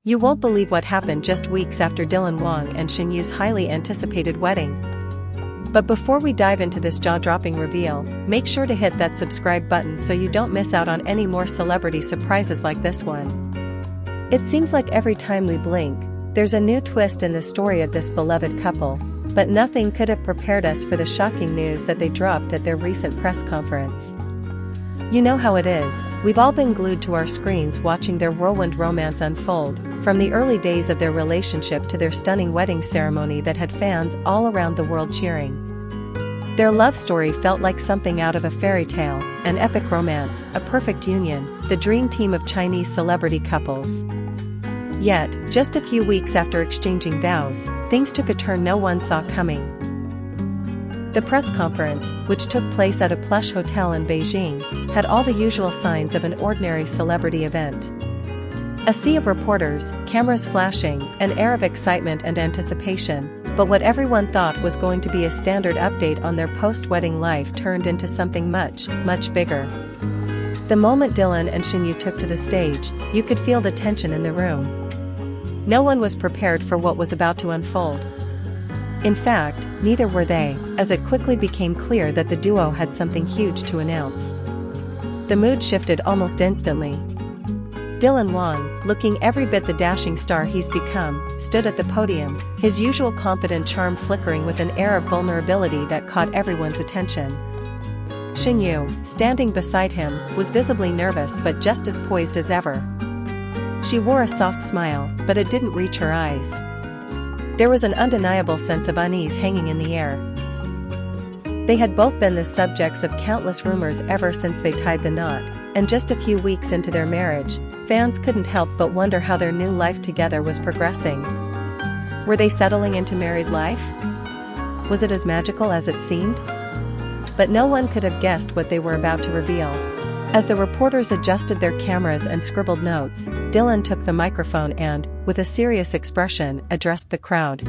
You won't believe what happened just weeks after Dylan Wang and Shen Yue's highly anticipated wedding. But before we dive into this jaw-dropping reveal, make sure to hit that subscribe button so you don't miss out on any more celebrity surprises like this one. It seems like every time we blink, there's a new twist in the story of this beloved couple, but nothing could have prepared us for the shocking news that they dropped at their recent press conference. You know how it is, we've all been glued to our screens watching their whirlwind romance unfold, from the early days of their relationship to their stunning wedding ceremony that had fans all around the world cheering. Their love story felt like something out of a fairy tale, an epic romance, a perfect union, the dream team of Chinese celebrity couples. Yet, just a few weeks after exchanging vows, things took a turn no one saw coming. The press conference, which took place at a plush hotel in Beijing, had all the usual signs of an ordinary celebrity event. A sea of reporters, cameras flashing, an air of excitement and anticipation, but what everyone thought was going to be a standard update on their post-wedding life turned into something much, much bigger. The moment Dylan and Shen Yue took to the stage, you could feel the tension in the room. No one was prepared for what was about to unfold. In fact, neither were they, as it quickly became clear that the duo had something huge to announce. The mood shifted almost instantly. Dylan Wang, looking every bit the dashing star he's become, stood at the podium, his usual confident charm flickering with an air of vulnerability that caught everyone's attention. Shen Yue, standing beside him, was visibly nervous but just as poised as ever. She wore a soft smile, but it didn't reach her eyes. There was an undeniable sense of unease hanging in the air. They had both been the subjects of countless rumors ever since they tied the knot, and just a few weeks into their marriage, fans couldn't help but wonder how their new life together was progressing. Were they settling into married life? Was it as magical as it seemed? But no one could have guessed what they were about to reveal. As the reporters adjusted their cameras and scribbled notes, Dylan took the microphone and, with a serious expression, addressed the crowd.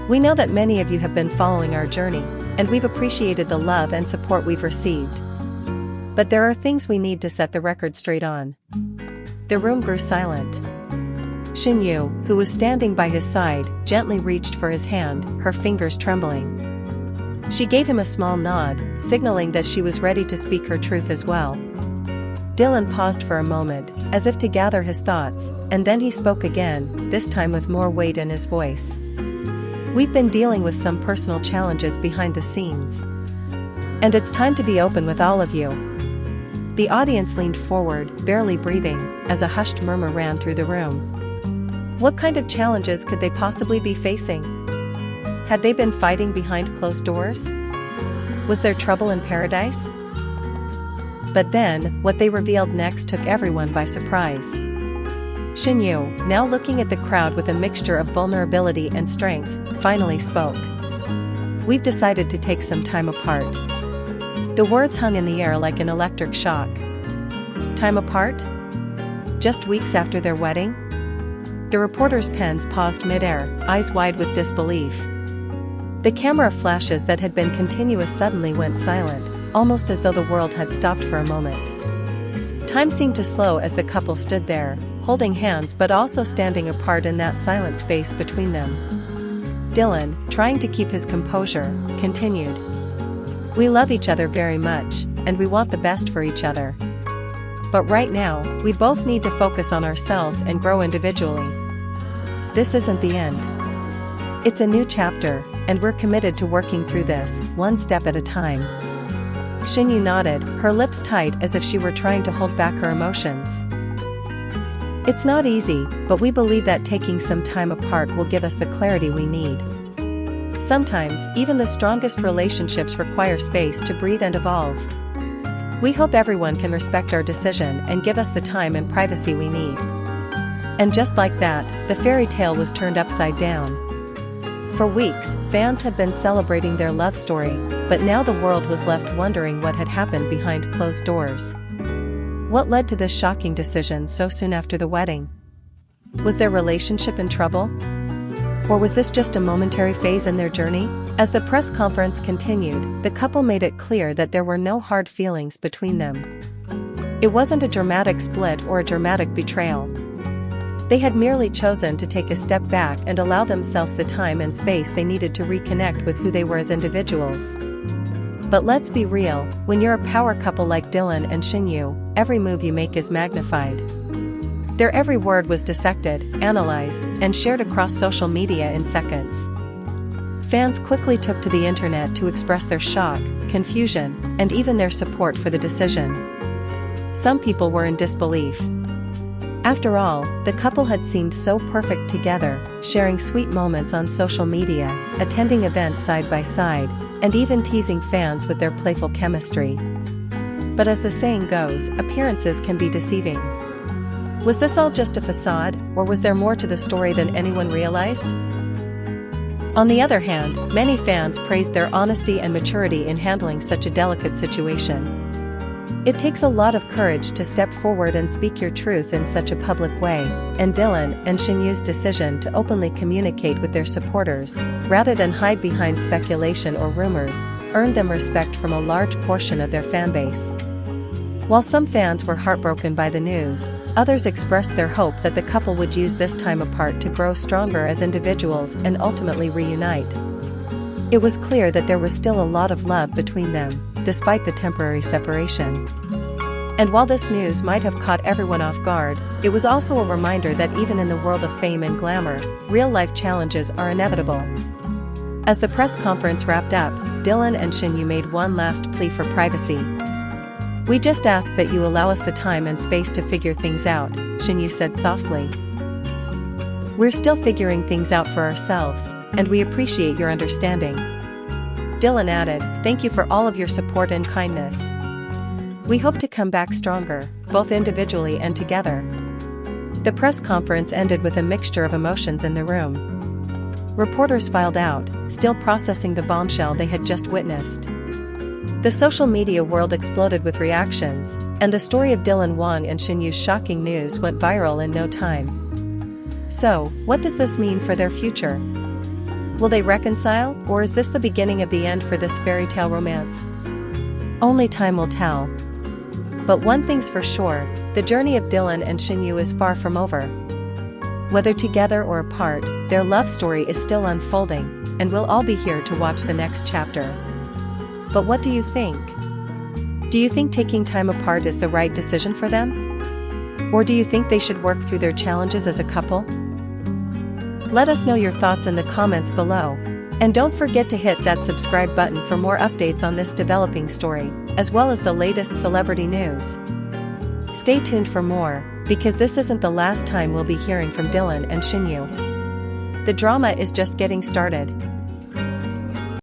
We know that many of you have been following our journey, and we've appreciated the love and support we've received. But there are things we need to set the record straight on. The room grew silent. Shen Yue, who was standing by his side, gently reached for his hand, her fingers trembling. She gave him a small nod, signaling that she was ready to speak her truth as well. Dylan paused for a moment, as if to gather his thoughts, and then he spoke again, this time with more weight in his voice. We've been dealing with some personal challenges behind the scenes. And it's time to be open with all of you. The audience leaned forward, barely breathing, as a hushed murmur ran through the room. What kind of challenges could they possibly be facing? Had they been fighting behind closed doors? Was there trouble in paradise? But then, what they revealed next took everyone by surprise. Shen Yue, now looking at the crowd with a mixture of vulnerability and strength, finally spoke. We've decided to take some time apart. The words hung in the air like an electric shock. Time apart? Just weeks after their wedding? The reporters' pens paused mid-air, eyes wide with disbelief. The camera flashes that had been continuous suddenly went silent, almost as though the world had stopped for a moment. Time seemed to slow as the couple stood there, holding hands but also standing apart in that silent space between them. Dylan, trying to keep his composure, continued. We love each other very much, and we want the best for each other. But right now, we both need to focus on ourselves and grow individually. This isn't the end. It's a new chapter, and we're committed to working through this, one step at a time. Shen Yue nodded, her lips tight as if she were trying to hold back her emotions. It's not easy, but we believe that taking some time apart will give us the clarity we need. Sometimes, even the strongest relationships require space to breathe and evolve. We hope everyone can respect our decision and give us the time and privacy we need. And just like that, the fairy tale was turned upside down. For weeks, fans had been celebrating their love story, but now the world was left wondering what had happened behind closed doors. What led to this shocking decision so soon after the wedding? Was their relationship in trouble? Or was this just a momentary phase in their journey? As the press conference continued, the couple made it clear that there were no hard feelings between them. It wasn't a dramatic split or a dramatic betrayal. They had merely chosen to take a step back and allow themselves the time and space they needed to reconnect with who they were as individuals. But let's be real, when you're a power couple like Dylan and Shen Yue, every move you make is magnified. Their every word was dissected, analyzed, and shared across social media in seconds. Fans quickly took to the internet to express their shock, confusion, and even their support for the decision. Some people were in disbelief. After all, the couple had seemed so perfect together, sharing sweet moments on social media, attending events side by side, and even teasing fans with their playful chemistry. But as the saying goes, appearances can be deceiving. Was this all just a facade, or was there more to the story than anyone realized? On the other hand, many fans praised their honesty and maturity in handling such a delicate situation. It takes a lot of courage to step forward and speak your truth in such a public way, and Dylan and Shen Yue's decision to openly communicate with their supporters, rather than hide behind speculation or rumors, earned them respect from a large portion of their fanbase. While some fans were heartbroken by the news, others expressed their hope that the couple would use this time apart to grow stronger as individuals and ultimately reunite. It was clear that there was still a lot of love between them, despite the temporary separation. And while this news might have caught everyone off guard, it was also a reminder that even in the world of fame and glamour, real-life challenges are inevitable. As the press conference wrapped up, Dylan and Shen Yue made one last plea for privacy. "We just ask that you allow us the time and space to figure things out," Shen Yue said softly. "We're still figuring things out for ourselves, and we appreciate your understanding." Dylan added, "Thank you for all of your support and kindness. We hope to come back stronger, both individually and together." The press conference ended with a mixture of emotions in the room. Reporters filed out, still processing the bombshell they had just witnessed. The social media world exploded with reactions, and the story of Dylan Wang and Shen Yue's shocking news went viral in no time. So, what does this mean for their future? Will they reconcile, or is this the beginning of the end for this fairy tale romance? Only time will tell. But one thing's for sure, the journey of Dylan and Shen Yue is far from over. Whether together or apart, their love story is still unfolding, and we'll all be here to watch the next chapter. But what do you think? Do you think taking time apart is the right decision for them? Or do you think they should work through their challenges as a couple? Let us know your thoughts in the comments below. And don't forget to hit that subscribe button for more updates on this developing story, as well as the latest celebrity news. Stay tuned for more, because this isn't the last time we'll be hearing from Dylan and Shen Yue. The drama is just getting started.